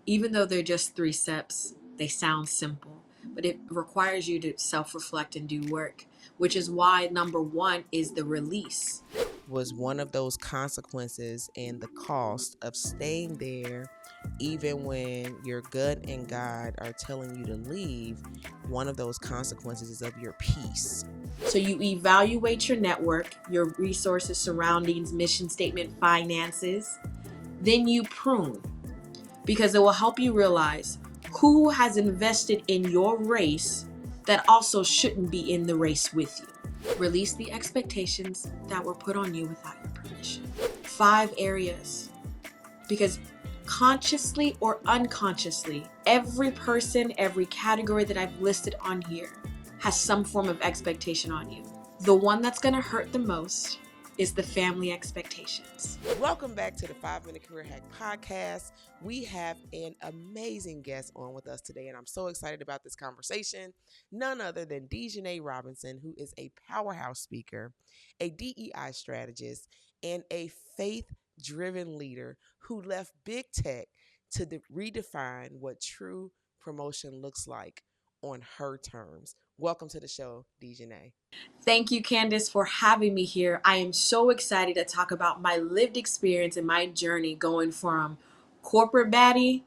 even though they're just 3 steps, they sound simple, but it requires you to self-reflect and do work, which is why number one is the release. Was one of those consequences and the cost of staying there even when your gut and God are telling you to leave. One of those consequences is of your peace. So you evaluate your network, your resources, surroundings, mission statement, finances. Then you prune, because it will help you realize who has invested in your race that also shouldn't be in the race with you. Release the expectations that were put on you without your permission. 5 areas, because consciously or unconsciously, every person, every category that I've listed on here has some form of expectation on you. The one that's going to hurt the most is the family expectations. Welcome back to the 5 Minute Career Hack Podcast. We have an amazing guest on with us today, and I'm so excited about this conversation. None other than Dejanay Robinson, who is a powerhouse speaker, a DEI strategist, and a faith-driven leader who left big tech to redefine what true promotion looks like on her terms. Welcome to the show, Dejanay. Thank you, Candyce, for having me here. I am so excited to talk about my lived experience and my journey going from corporate baddie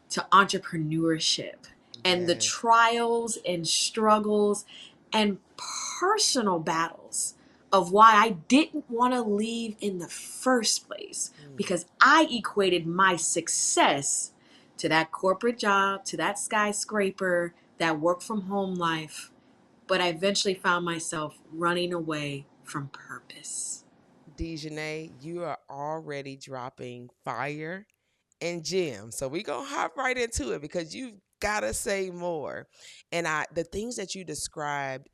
to entrepreneurship and the Yes. trials and struggles and personal battles of why I didn't want to leave in the first place, because I equated my success to that corporate job, to that skyscraper, that work from home life. But I eventually found myself running away from purpose. Dejanay, you are already dropping fire and gems. So we're gonna hop right into it because you've gotta say more. And the things that you described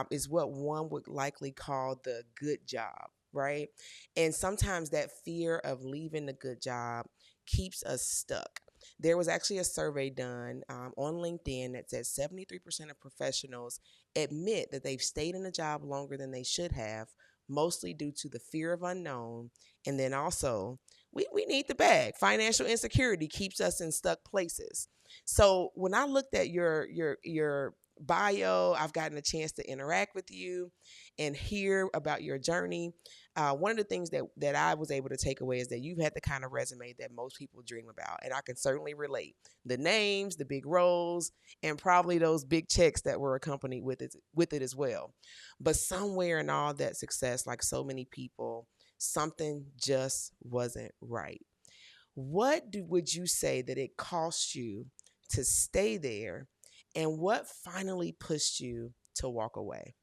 is what one would likely call the good job, right? And sometimes that fear of leaving the good job keeps us stuck. There was actually a survey done on LinkedIn that said 73% of professionals admit that they've stayed in a job longer than they should have, mostly due to the fear of unknown. And then also, we need the bag. Financial insecurity keeps us in stuck places. So when I looked at your bio, I've gotten a chance to interact with you and hear about your journey. One of the things that I was able to take away is that you've had the kind of resume that most people dream about, and I can certainly relate. The names, the big roles, and probably those big checks that were accompanied with it as well. But somewhere in all that success, like so many people, something just wasn't right. Would you say that it cost you to stay there, and what finally pushed you to walk away?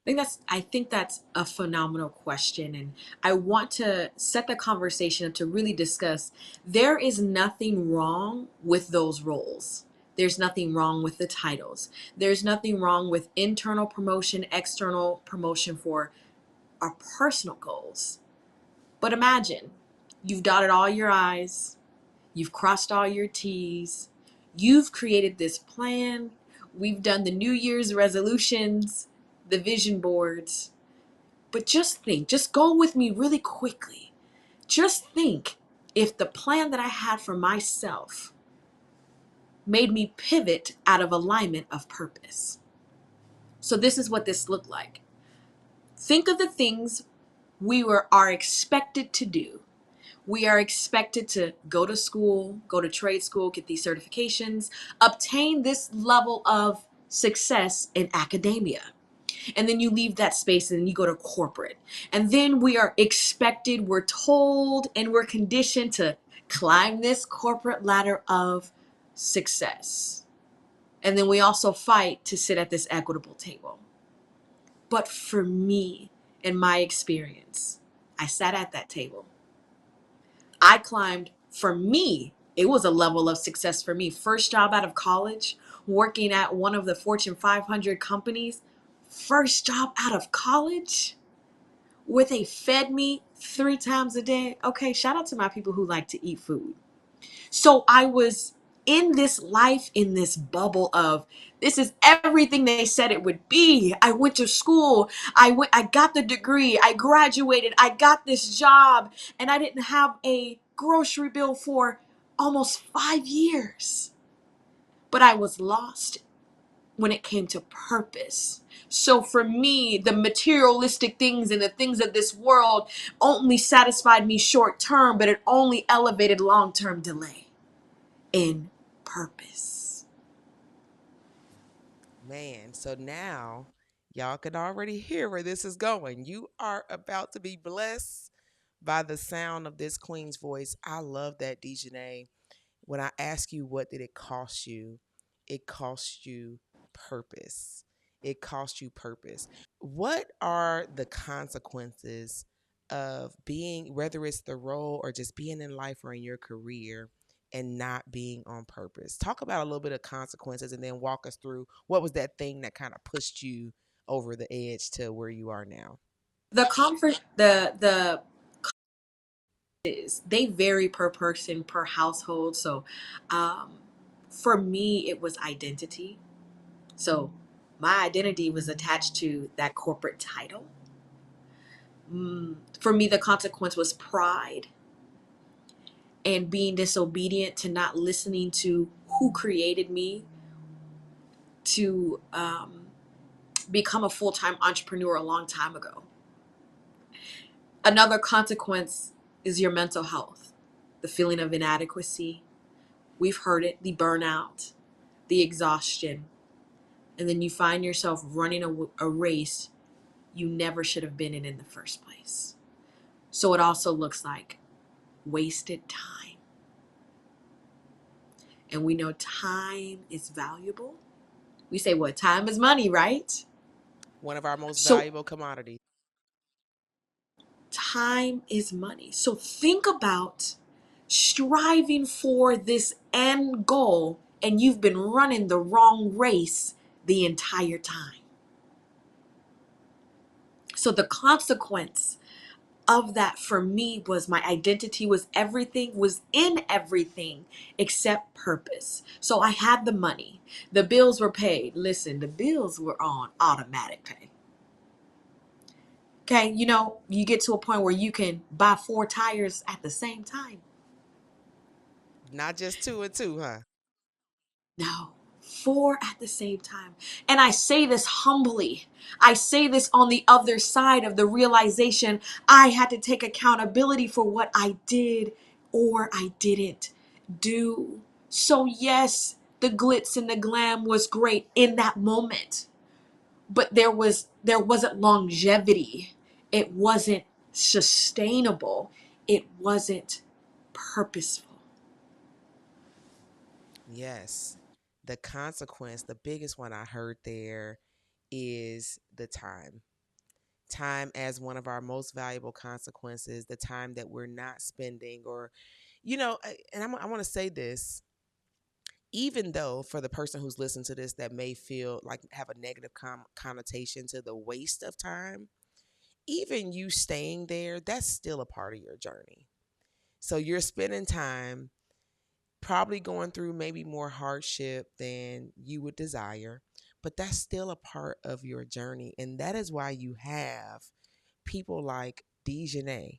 I think that's a phenomenal question, and I want to set the conversation up to really discuss. There is nothing wrong with those roles. There's nothing wrong with the titles. There's nothing wrong with internal promotion, external promotion for our personal goals. But imagine you've dotted all your I's, you've crossed all your T's, you've created this plan, we've done the New Year's resolutions, the vision boards. But just think, just go with me really quickly. Just think if the plan that I had for myself made me pivot out of alignment of purpose. So this is what this looked like. Think of the things are expected to do. We are expected to go to school, go to trade school, get these certifications, obtain this level of success in academia. And then you leave that space and you go to corporate. And then we are expected, we're told, and we're conditioned to climb this corporate ladder of success. And then we also fight to sit at this equitable table. But for me, in my experience, I sat at that table. I climbed, for me, it was a level of success for me. First job out of college, working at one of the Fortune 500 companies. First job out of college, where they fed me 3 times a day. Okay, shout out to my people who like to eat food. So I was in this life, in this bubble of this is everything they said it would be. I went to school. I got the degree. I graduated. I got this job, and I didn't have a grocery bill for almost 5 years. But I was lost when it came to purpose. So for me, the materialistic things and the things of this world only satisfied me short term, but it only elevated long term delay in purpose. Man, so now y'all can already hear where this is going. You are about to be blessed by the sound of this queen's voice. I love that, Dejanay. When I ask you what did it cost you, it cost you purpose. It cost you purpose. What are the consequences of being, whether it's the role or just being in life or in your career, and not being on purpose? Talk about a little bit of consequences and then walk us through what was that thing that kind of pushed you over the edge to where you are now. The comfort, the is they vary per person, per household. So um, for me, it was identity. So my identity was attached to that corporate title. For me, the consequence was pride and being disobedient to not listening to who created me to become a full-time entrepreneur a long time ago. Another consequence is your mental health, the feeling of inadequacy. We've heard it, the burnout, the exhaustion. And then you find yourself running a race you never should have been in the first place. So it also looks like wasted time. And we know time is valuable. We say what? Time is money, right? One of our most So valuable commodities. time is money. So think about striving for this end goal and you've been running the wrong race the entire time. So the consequence of that for me was my identity was everything, was in everything except purpose. So I had the money. The bills were paid. Listen, the bills were on automatic pay. Okay, you get to a point where you can buy four tires at the same time. Not just two and two, huh? No, four at the same time. And I say this humbly. I say this on the other side of the realization I had to take accountability for what I did or I didn't do. So, yes, the glitz and the glam was great in that moment, but there wasn't longevity. It wasn't sustainable. It wasn't purposeful. Yes. The consequence, the biggest one I heard there is the time. Time as one of our most valuable consequences, the time that we're not spending, or, and I want to say this, even though for the person who's listening to this that may feel like have a negative connotation to the waste of time, even you staying there, that's still a part of your journey. So you're spending time probably going through maybe more hardship than you would desire, but that's still a part of your journey. And that is why you have people like Dejanay,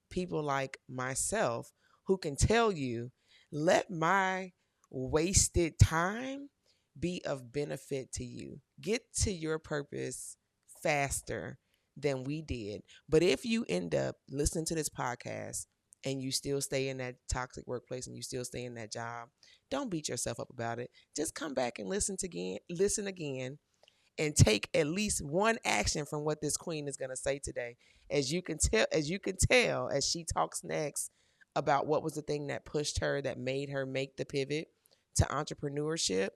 people like myself, who can tell you, let my wasted time be of benefit to you. Get to your purpose faster than we did. But if you end up listening to this podcast and you still stay in that toxic workplace and you still stay in that job, don't beat yourself up about it. Just come back and listen again, and take at least one action from what this queen is going to say today. As you can tell as she talks next about what was the thing that pushed her, that made her make the pivot to entrepreneurship,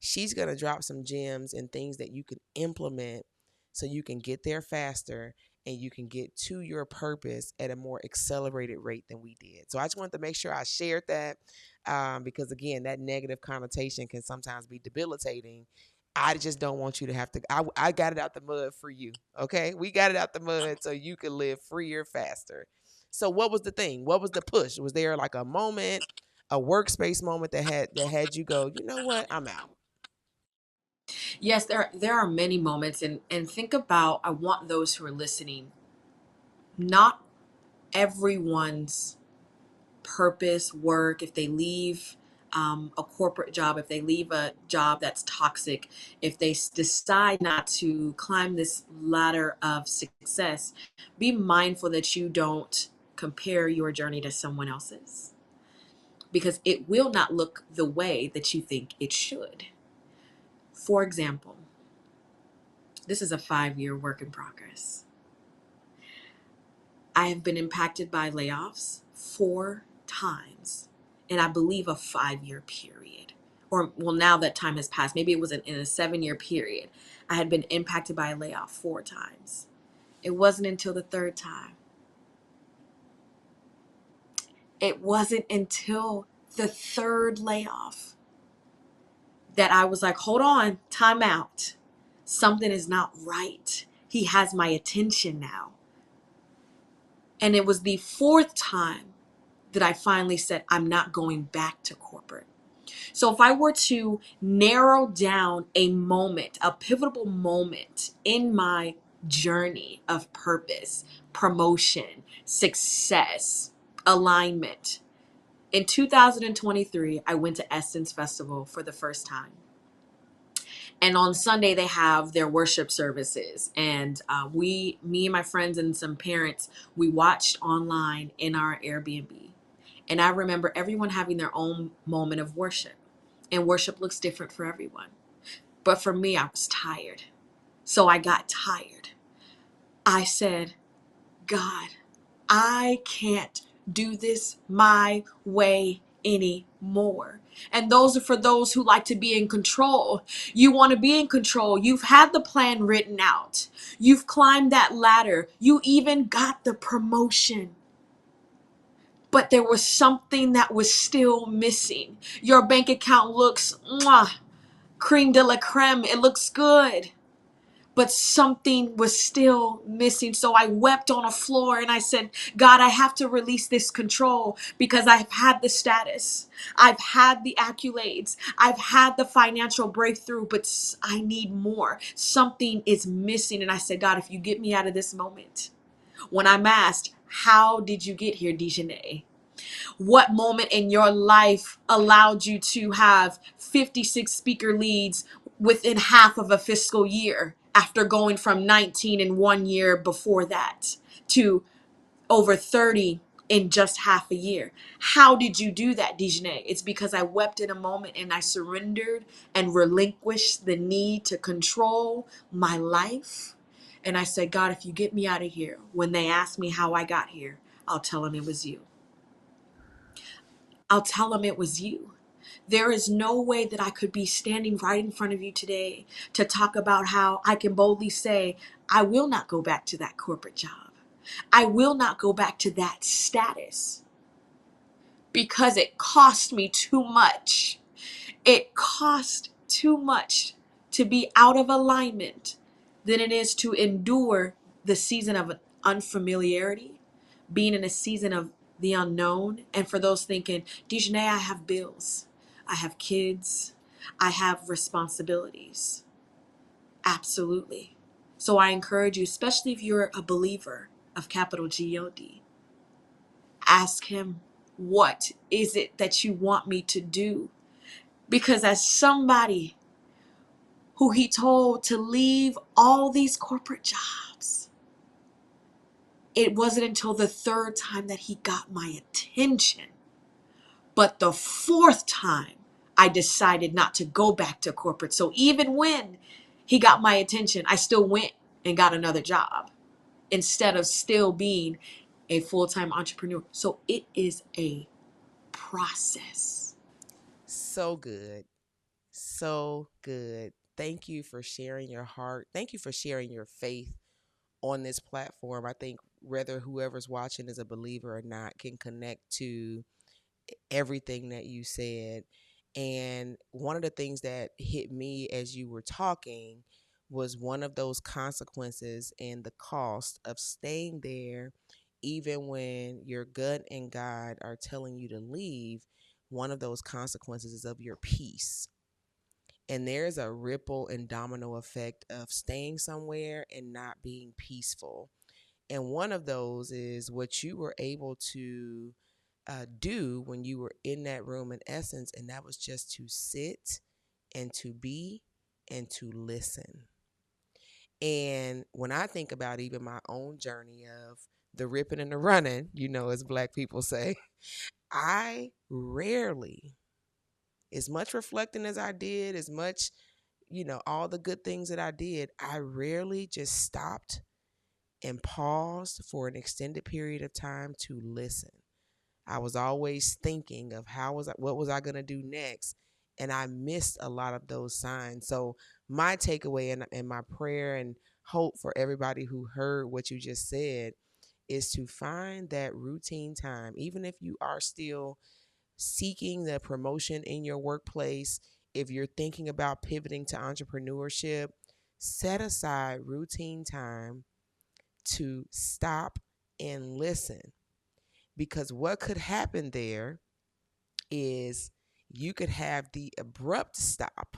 she's going to drop some gems and things that you can implement so you can get there faster and you can get to your purpose at a more accelerated rate than we did. So I just wanted to make sure I shared that, because again, that negative connotation can sometimes be debilitating. I just don't want you to have to. I got it out the mud for you. Okay. We got it out the mud so you can live freer, faster. So what was the thing? What was the push? Was there like a moment, a workspace moment that had you go, you know what? I'm out. Yes, there are many moments, and think about, I want those who are listening, not everyone's purpose, work, if they leave a corporate job, if they leave a job that's toxic, if they decide not to climb this ladder of success, be mindful that you don't compare your journey to someone else's, because it will not look the way that you think it should. For example, this is a 5-year work in progress. I have been impacted by layoffs 4 times in, I believe, a 5-year period. Or, well, now that time has passed. Maybe it was in a 7-year period. I had been impacted by a layoff 4 times. It wasn't until the third time. It wasn't until the third layoff that I was like, hold on, time out. Something is not right. He has my attention now. And it was the fourth time that I finally said, I'm not going back to corporate. So if I were to narrow down a moment, a pivotal moment in my journey of purpose, promotion, success, alignment, in 2023, I went to Essence Festival for the first time. And on Sunday, they have their worship services. And me and my friends and some parents, we watched online in our Airbnb. And I remember everyone having their own moment of worship. And worship looks different for everyone. But for me, I was tired. So I got tired. I said, God, I can't do this my way anymore. And those are for those who like to be in control. You want to be in control. You've had the plan written out. You've climbed that ladder. You even got the promotion. But there was something that was still missing. Your bank account looks creme de la creme. It looks good. But something was still missing. So I wept on a floor and I said, God, I have to release this control because I've had the status. I've had the accolades. I've had the financial breakthrough, but I need more. Something is missing. And I said, God, if you get me out of this moment, when I'm asked, how did you get here, Dejanay? What moment in your life allowed you to have 56 speaker leads within half of a fiscal year after going from 19 in 1 year before that to over 30 in just half a year? How did you do that, Dejanay? It's because I wept in a moment and I surrendered and relinquished the need to control my life. And I said, God, if you get me out of here, when they ask me how I got here, I'll tell them it was you. I'll tell them it was you. There is no way that I could be standing right in front of you today to talk about how I can boldly say, I will not go back to that corporate job. I will not go back to that status because it cost me too much. It cost too much to be out of alignment than it is to endure the season of unfamiliarity, being in a season of the unknown. And for those thinking, Dejanay, I have bills, I have kids, I have responsibilities. Absolutely. So I encourage you, especially if you're a believer of capital God, ask him, what is it that you want me to do? Because as somebody who he told to leave all these corporate jobs, it wasn't until the third time that he got my attention. But the fourth time, I decided not to go back to corporate. So even when he got my attention, I still went and got another job instead of still being a full-time entrepreneur. So it is a process. So good. So good. Thank you for sharing your heart. Thank you for sharing your faith on this platform. I think whether whoever's watching is a believer or not can connect to everything that you said. And one of the things that hit me as you were talking was one of those consequences and the cost of staying there, even when your gut and God are telling you to leave. One of those consequences is of your peace. And there's a ripple and domino effect of staying somewhere and not being peaceful. And one of those is what you were able to do when you were in that room in essence, and that was just to sit and to be and to listen. And when I think about even my own journey of the ripping and the running, as Black people say, I rarely, as much reflecting as I did, as much, all the good things that I did, I rarely just stopped and paused for an extended period of time to listen. I was always thinking of what was I going to do next? And I missed a lot of those signs. So my takeaway and my prayer and hope for everybody who heard what you just said is to find that routine time, even if you are still seeking the promotion in your workplace, if you're thinking about pivoting to entrepreneurship, set aside routine time to stop and listen. Because what could happen there is you could have the abrupt stop,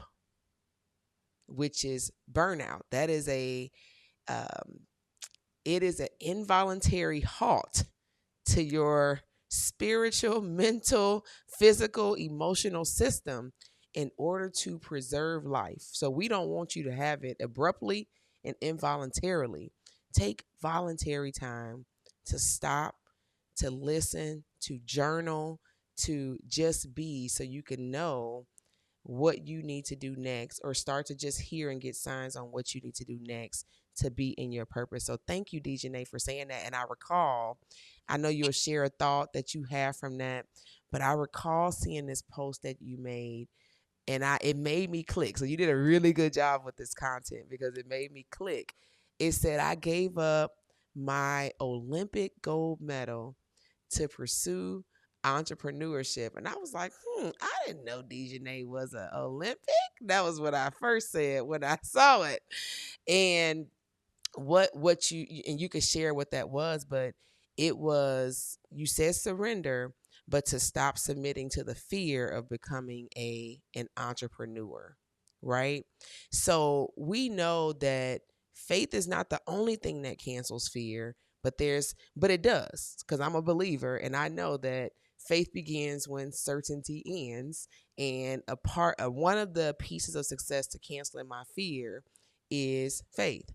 which is burnout. That is um, it is an involuntary halt to your spiritual, mental, physical, emotional system in order to preserve life. So we don't want you to have it abruptly and involuntarily. Take voluntary time to stop, to listen, to journal, to just be so you can know what you need to do next or start to just hear and get signs on what you need to do next to be in your purpose. So thank you, Dejanay, for saying that. And I know you'll share a thought that you have from that, but I recall seeing this post that you made and it made me click. So you did a really good job with this content because it made me click. It said, I gave up my Olympic gold medal to pursue entrepreneurship. And I was like, I didn't know Dejanay was an Olympic. That was what I first said when I saw it. And what you could share what that was, but it was, you said surrender, but to stop submitting to the fear of becoming an entrepreneur, right? So we know that faith is not the only thing that cancels fear, but it does, because I'm a believer and I know that faith begins when certainty ends. And one of the pieces of success to canceling my fear is faith.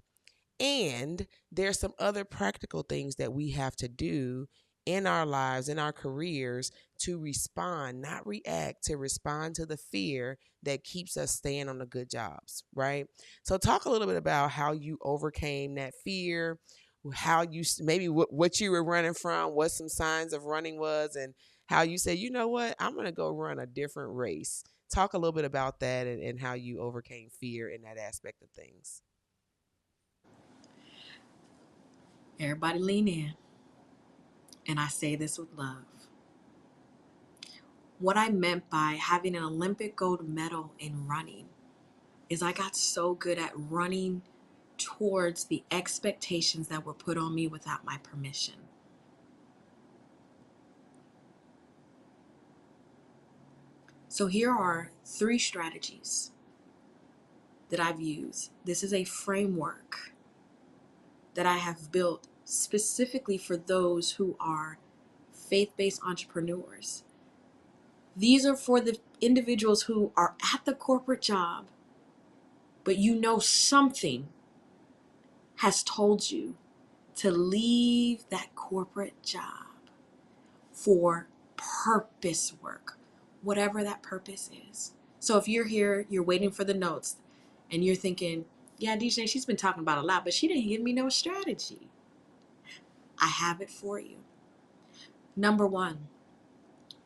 And there's some other practical things that we have to do in our lives, in our careers, to respond, not react, to respond to the fear that keeps us staying on the good jobs, right? So talk a little bit about how you overcame that fear, how you maybe what you were running from, what some signs of running was, and how you said, you know what, I'm going to go run a different race. Talk a little bit about that and how you overcame fear in that aspect of things. Everybody lean in, and I say this with love. What I meant by having an Olympic gold medal in running is I got so good at running towards the expectations that were put on me without my permission. So here are 3 strategies that I've used. This is a framework that I have built specifically for those who are faith-based entrepreneurs. These are for the individuals who are at the corporate job, but you know something has told you to leave that corporate job for purpose work, whatever that purpose is. So if you're here, you're waiting for the notes, and you're thinking, yeah, DJ, she's been talking about a lot, but she didn't give me no strategy. I have it for you. Number 1,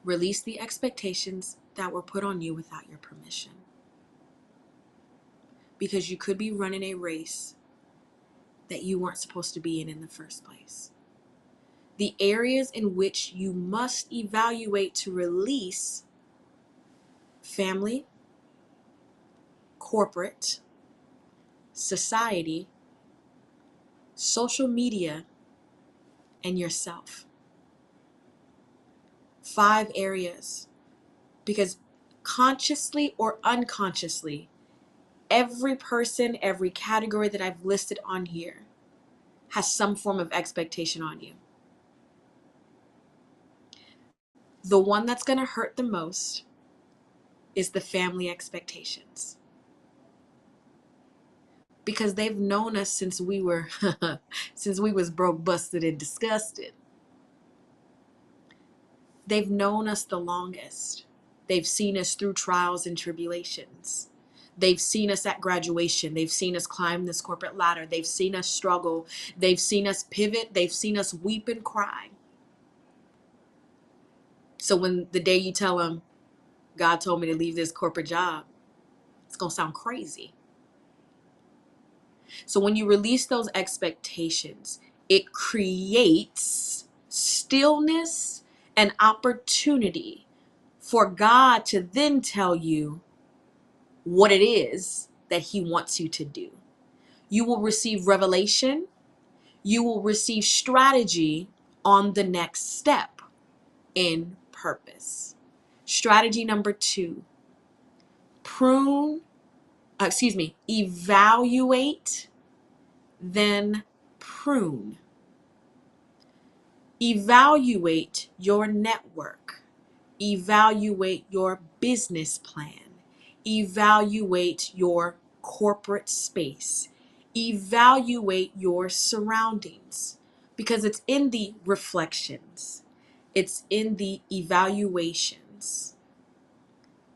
release the expectations that were put on you without your permission. Because you could be running a race that you weren't supposed to be in the first place. The areas in which you must evaluate to release: family, corporate, society, social media, and yourself. 5 areas. Because consciously or unconsciously, every person, every category that I've listed on here has some form of expectation on you. The one that's going to hurt the most is the family expectations. Because they've known us since we were since we was broke, busted, and disgusted. They've known us the longest. They've seen us through trials and tribulations. They've seen us at graduation. They've seen us climb this corporate ladder. They've seen us struggle. They've seen us pivot. They've seen us weep and cry. So when the day you tell them, God told me to leave this corporate job, it's going to sound crazy. So when you release those expectations, it creates stillness and opportunity for God to then tell you what it is that he wants you to do. You will receive revelation. You will receive strategy on the next step in purpose. Strategy number 2, evaluate, then prune. Evaluate your network. Evaluate your business plan. Evaluate your corporate space. Evaluate your surroundings, because it's in the reflections, it's in the evaluations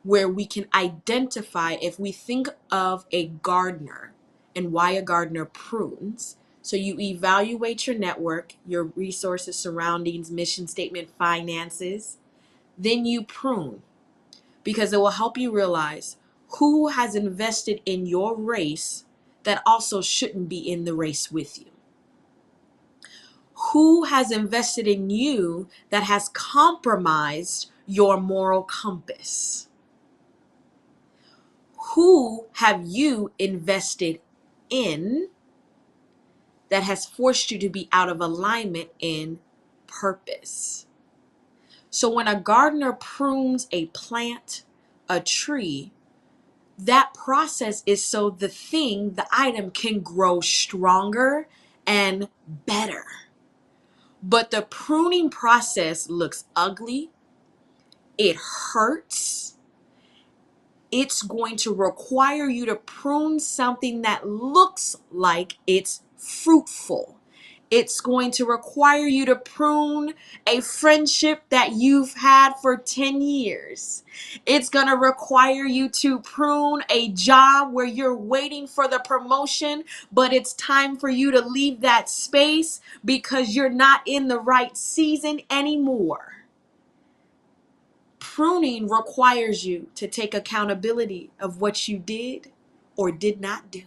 where we can identify. If we think of a gardener and why a gardener prunes, so you evaluate your network, your resources, surroundings, mission statement, finances, then you prune, because it will help you realize who has invested in your race that also shouldn't be in the race with you. Who has invested in you that has compromised your moral compass? Who have you invested in that has forced you to be out of alignment in purpose? So when a gardener prunes a plant, a tree, that process is so the item can grow stronger and better. But the pruning process looks ugly. It hurts. It's going to require you to prune something that looks like it's fruitful. It's going to require you to prune a friendship that you've had for 10 years. It's going to require you to prune a job where you're waiting for the promotion, but it's time for you to leave that space because you're not in the right season anymore. Pruning requires you to take accountability of what you did or did not do.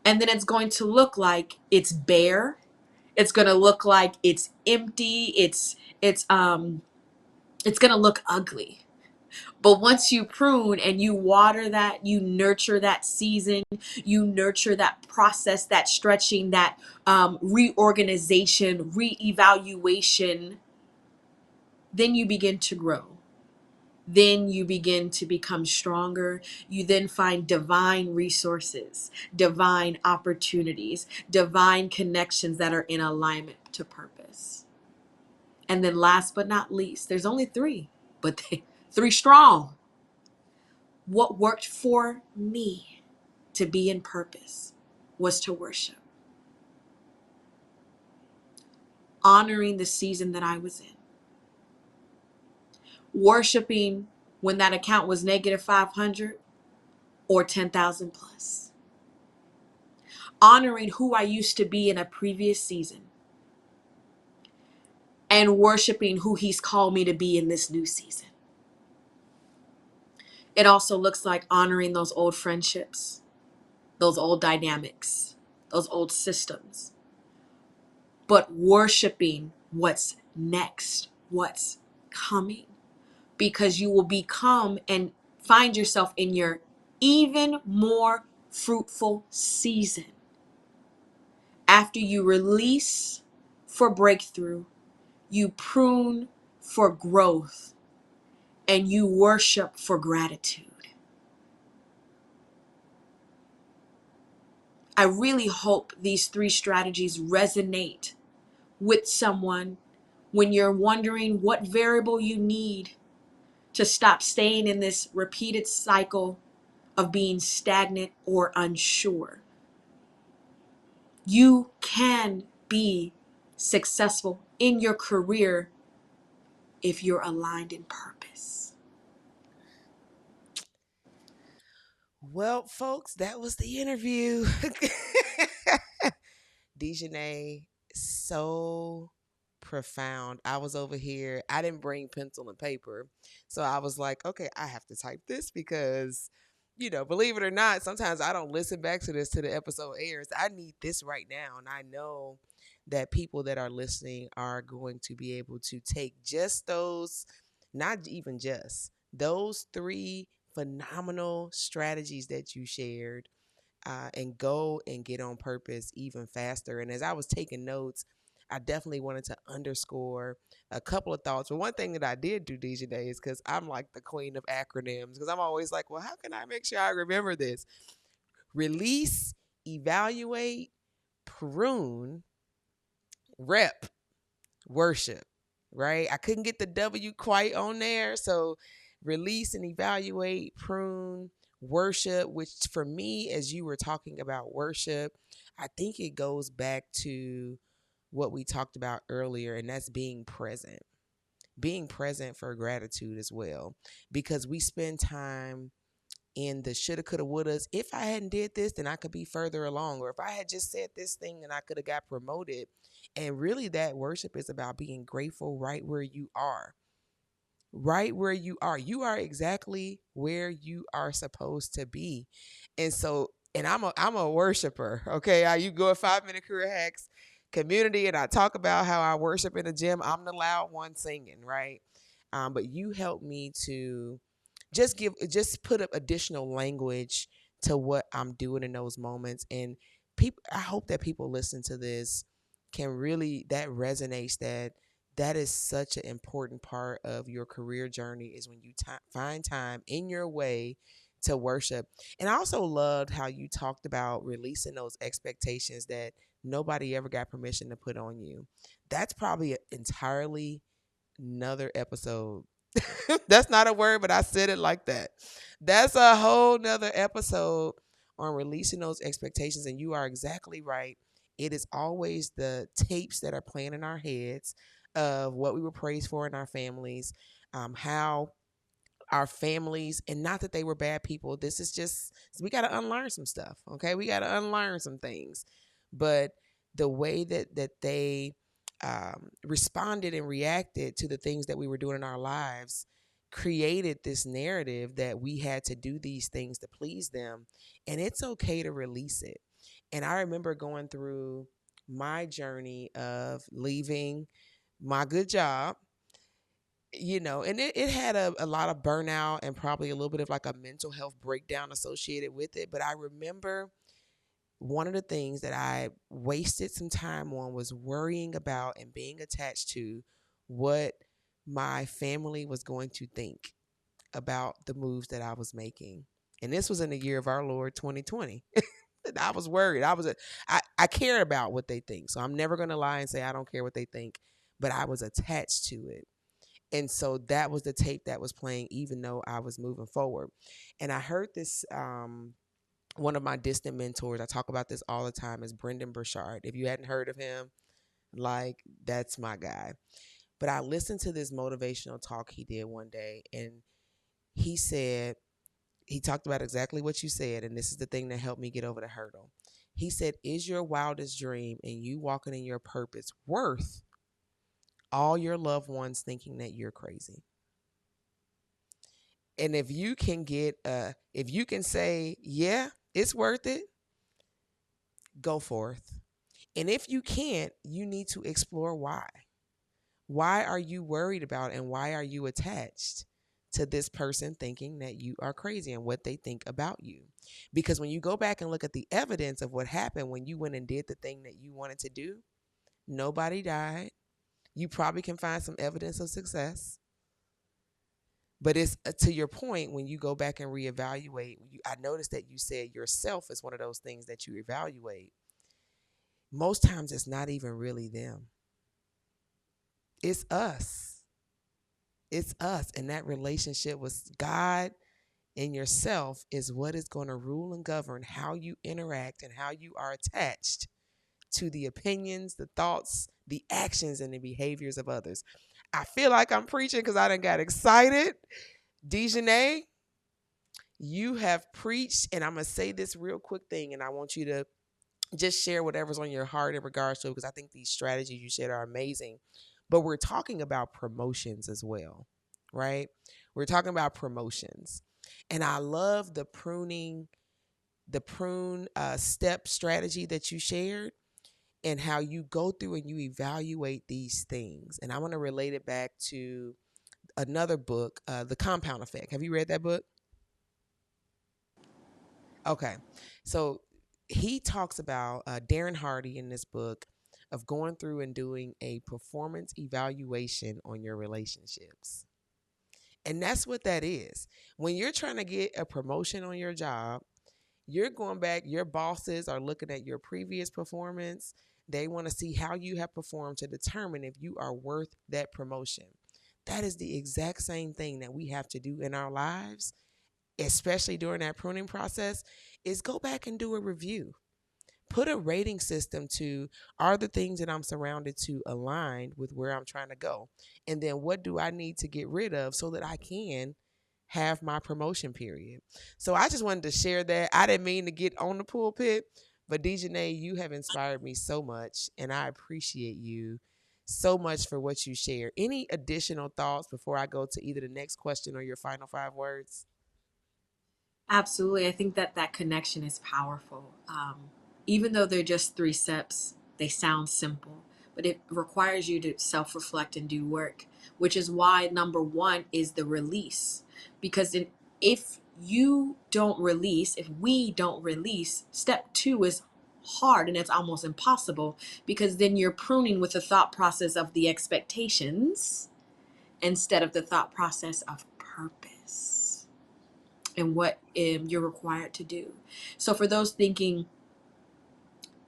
And then it's going to look like it's bare. It's going to look like it's empty. It's going to look ugly. But once you prune and you water that, you nurture that season, you nurture that process, that stretching, that reorganization, reevaluation, then you begin to grow. Then you begin to become stronger. You then find divine resources, divine opportunities, divine connections that are in alignment to purpose. And then last but not least, there's only 3, but 3 strong. What worked for me to be in purpose was to worship. Honoring the season that I was in. Worshiping when that account was negative 500 or 10,000 plus. Honoring who I used to be in a previous season. And worshiping who he's called me to be in this new season. It also looks like honoring those old friendships, those old dynamics, those old systems. But worshiping what's next, what's coming. Because you will become and find yourself in your even more fruitful season. After you release for breakthrough, you prune for growth, and you worship for gratitude. I really hope these 3 strategies resonate with someone When you're wondering what variable you need to stop staying in this repeated cycle of being stagnant or unsure. You can be successful in your career if you're aligned in purpose. Well, folks, that was the interview. Dejanay, so profound. I was over here. I didn't bring pencil and paper. So I was like, okay, I have to type this because, believe it or not, sometimes I don't listen back to this till the episode airs. I need this right now. And I know that people that are listening are going to be able to take just those, not even just, those three phenomenal strategies that you shared, and go and get on purpose even faster. And as I was taking notes, I definitely wanted to underscore a couple of thoughts. But one thing that I did do these days, because I'm like the queen of acronyms, because I'm always like, well, how can I make sure I remember this? Release, evaluate, prune, rep, worship, right? I couldn't get the W quite on there. So release and evaluate, prune, worship, which for me, as you were talking about worship, I think it goes back to what we talked about earlier, and that's being present. Being present for gratitude as well, because we spend time in the shoulda, coulda, wouldas. If I hadn't did this, then I could be further along. Or if I had just said this thing, then I could have got promoted. And really, that worship is about being grateful right where you are. Right where you are. You are exactly where you are supposed to be. And so, and I'm a worshiper. Okay. You go at 5 Minute Career Hacks community and I talk about how I worship in the gym. I'm the loud one singing, right? But you help me to just put up additional language to what I'm doing in those moments. And people, I hope that people listen to this can really, that resonates, that is such an important part of your career journey, is when you find time in your way to worship. And I also loved how you talked about releasing those expectations that nobody ever got permission to put on you. That's probably entirely another episode. That's not a word, but I said it like that. That's a whole nother episode on releasing those expectations. And you are exactly right. It is always the tapes that are playing in our heads of what we were praised for in our families, how our families, and not that they were bad people. This is just, we got to unlearn some stuff. Okay. We got to unlearn some things. But the way that they responded and reacted to the things that we were doing in our lives created this narrative that we had to do these things to please them. And it's okay to release it. And I remember going through my journey of leaving my good job, and it had a lot of burnout and probably a little bit of like a mental health breakdown associated with it. But I remember one of the things that I wasted some time on was worrying about and being attached to what my family was going to think about the moves that I was making. And this was in the year of our Lord 2020. I was worried. I care about what they think. So I'm never going to lie and say I don't care what they think, but I was attached to it. And so that was the tape that was playing, even though I was moving forward. And I heard this, one of my distant mentors, I talk about this all the time, is Brendan Burchard. If you hadn't heard of him, like, that's my guy. But I listened to this motivational talk he did one day, and he said, he talked about exactly what you said, and this is the thing that helped me get over the hurdle. He said, is your wildest dream and you walking in your purpose worth all your loved ones thinking that you're crazy? And if you can if you can say, yeah, it's worth it, go forth. And if you can't, you need to explore why. Why are you worried about and why are you attached to this person thinking that you are crazy and what they think about you? Because when you go back and look at the evidence of what happened when you went and did the thing that you wanted to do, nobody died. You probably can find some evidence of success. But it's to your point, when you go back and reevaluate, I noticed that you said yourself is one of those things that you evaluate. Most times it's not even really them. It's us. It's us. And that relationship with God and yourself is what is going to rule and govern how you interact and how you are attached to the opinions, the thoughts, the actions, and the behaviors of others. I feel like I'm preaching because I done got excited. Dejanay, you have preached, and I'm going to say this real quick thing, and I want you to just share whatever's on your heart in regards to it, because I think these strategies you shared are amazing. But we're talking about promotions as well, right? We're talking about promotions. And I love the prune step strategy that you shared, and how you go through and you evaluate these things. And I want to relate it back to another book, The Compound Effect. Have you read that book? Okay. So he talks about Darren Hardy in this book of going through and doing a performance evaluation on your relationships. And that's what that is. When you're trying to get a promotion on your job, you're going back, your bosses are looking at your previous performance. They want to see how you have performed to determine if you are worth that promotion. That is the exact same thing that we have to do in our lives, especially during that pruning process, is go back and do a review. Put a rating system to, are the things that I'm surrounded to aligned with where I'm trying to go? And then what do I need to get rid of so that I can have my promotion period? So I just wanted to share that. I didn't mean to get on the pulpit, but Dejanay, you have inspired me so much, and I appreciate you so much for what you share. Any additional thoughts before I go to either the next question or your final 5 words? Absolutely. I think that that connection is powerful. Even though they're just three steps, they sound simple, but it requires you to self reflect and do work, which is why number one is the release. Because if you don't release, if we don't release, step two is hard and it's almost impossible, because then you're pruning with the thought process of the expectations instead of the thought process of purpose and what you're required to do. So, for those thinking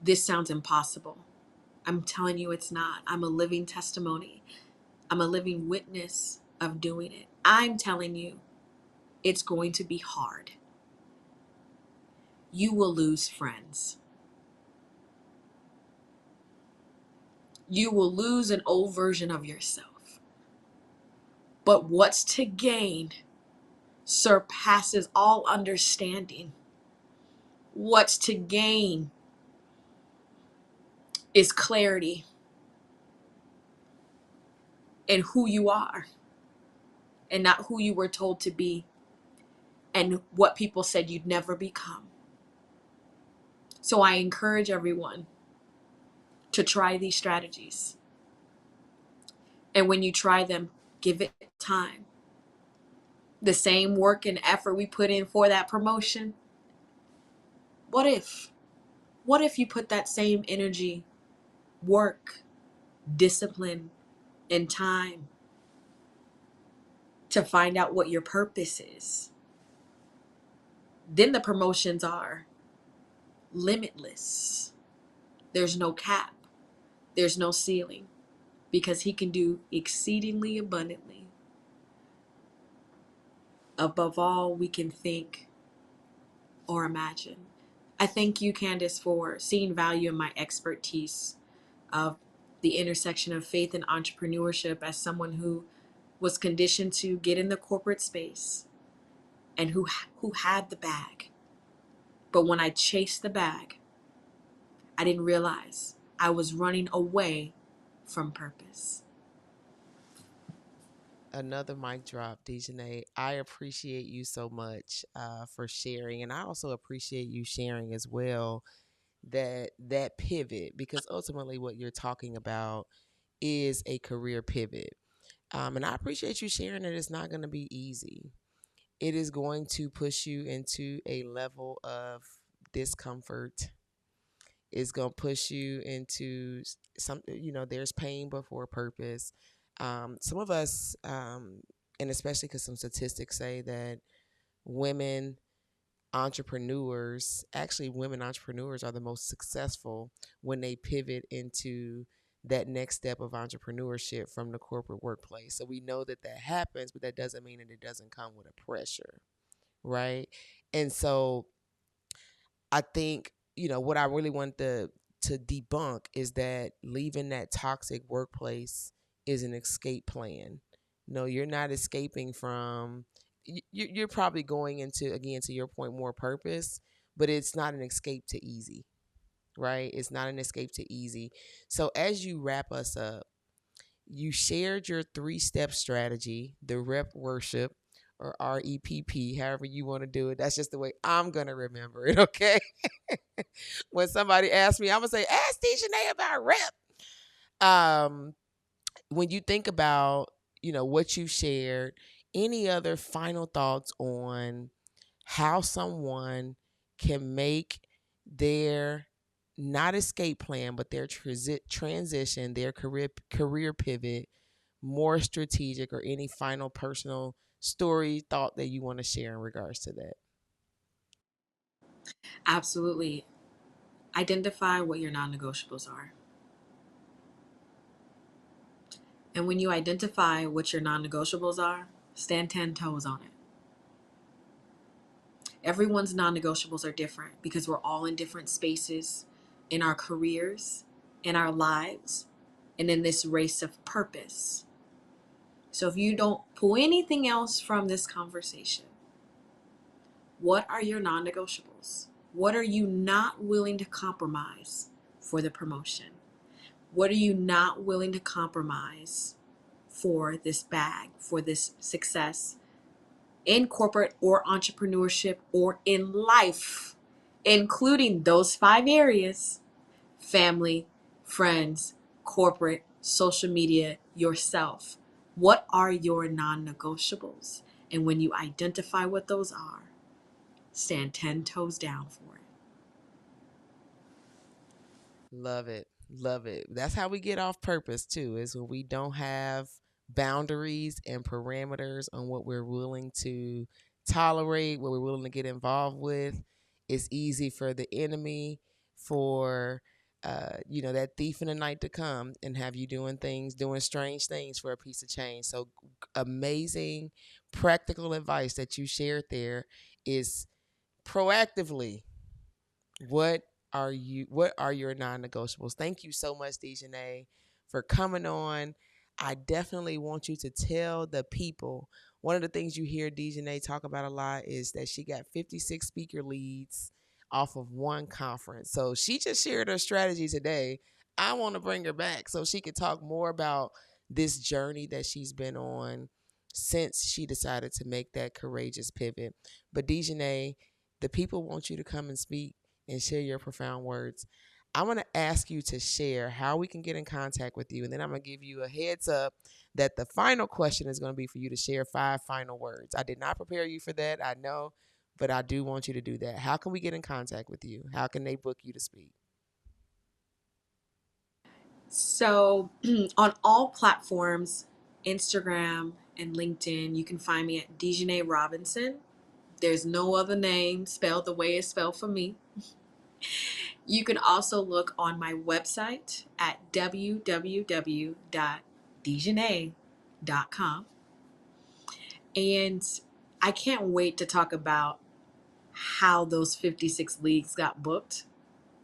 this sounds impossible, I'm telling you it's not. I'm a living testimony, I'm a living witness of doing it. I'm telling you it's going to be hard. You will lose friends, you will lose an old version of yourself. But what's to gain surpasses all understanding. What's to gain is clarity in who you are and not who you were told to be and what people said you'd never become. So I encourage everyone to try these strategies. And when you try them, give it time. The same work and effort we put in for that promotion, what if? What if you put that same energy, work, discipline, and time to find out what your purpose is? Then the promotions are limitless. There's no cap, there's no ceiling, because He can do exceedingly abundantly above all we can think or imagine. I thank you, Candice, for seeing value in my expertise of the intersection of faith and entrepreneurship as someone who was conditioned to get in the corporate space and who had the bag. But when I chased the bag, I didn't realize I was running away from purpose. Another mic drop, Dejanay. I appreciate you so much for sharing, and I also appreciate you sharing as well that pivot, because ultimately what you're talking about is a career pivot. And I appreciate you sharing that it's not going to be easy. It is going to push you into a level of discomfort. It's going to push you into something, there's pain before purpose. Some of us, and especially because some statistics say that women women entrepreneurs are the most successful when they pivot into that next step of entrepreneurship from the corporate workplace. So we know that that happens, but that doesn't mean that it doesn't come with a pressure, right? And so I think, what I really want to debunk is that leaving that toxic workplace is an escape plan. No, you're not escaping from. You're probably going into, again, to your point, more purpose, but it's not an escape to easy, right? It's not an escape to easy. So as you wrap us up, you shared your 3-step strategy, the rep worship, or REPP, however you want to do it. That's just the way I'm going to remember it, okay? When somebody asks me, I'm going to say, ask Dejanay about rep. Um, when you think about, what you shared, any other final thoughts on how someone can make their not escape plan, but their transition, their career pivot more strategic, or any final personal story thought that you want to share in regards to that? Absolutely. Identify what your non negotiables are. And when you identify what your non negotiables are, stand 10 toes on it. Everyone's non negotiables are different because we're all in different spaces in our careers, in our lives, and in this race of purpose. So if you don't pull anything else from this conversation, what are your non negotiables? What are you not willing to compromise for the promotion? What are you not willing to compromise for this bag, for this success in corporate or entrepreneurship or in life, including those 5 areas: family, friends, corporate, social media, yourself? What are your non negotiables? And when you identify what those are, stand 10 toes down for it. Love it. Love it. That's how we get off purpose too, is when we don't have boundaries and parameters on what we're willing to tolerate, what we're willing to get involved with. It's easy for the enemy, for that thief in the night to come and have you doing strange things for a piece of change. So amazing practical advice that you shared there is proactively what what are your non-negotiables? Thank you so much, Dejanay, for coming on. I definitely want you to tell the people. One of the things you hear Dejanay talk about a lot is that she got 56 speaker leads off of one conference. So she just shared her strategy today. I want to bring her back so she could talk more about this journey that she's been on since she decided to make that courageous pivot. But Dejanay, the people want you to come and speak and share your profound words. I want to ask you to share how we can get in contact with you. And then I'm going to give you a heads up that the final question is going to be for you to share 5 final words. I did not prepare you for that, I know, but I do want you to do that. How can we get in contact with you? How can they book you to speak? So, on all platforms, Instagram and LinkedIn, you can find me at Dejanay Robinson. There's no other name spelled the way it's spelled for me. You can also look on my website at www.dejanay.com. And I can't wait to talk about how those 56 leagues got booked,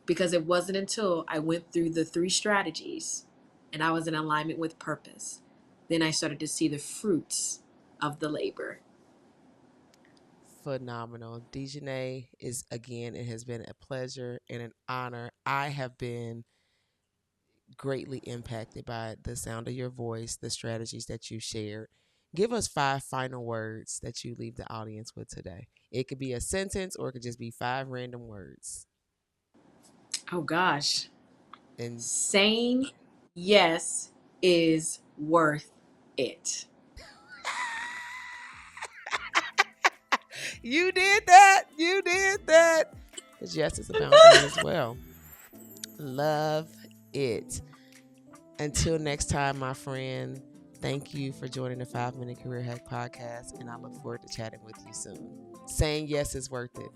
because it wasn't until I went through the 3 strategies and I was in alignment with purpose, then I started to see the fruits of the labor. Phenomenal. Dejanay, is again, it has been a pleasure and an honor. I have been greatly impacted by the sound of your voice, the strategies that you shared. Give us 5 final words that you leave the audience with today. It could be a sentence or it could just be 5 random words. Oh gosh. And Saying yes is worth it. you did that. You did that. Because yes, it's a boundary as well. Love it. Until next time, my friend, thank you for joining the 5 Minute Career Hack Podcast, and I look forward to chatting with you soon. Saying yes is worth it.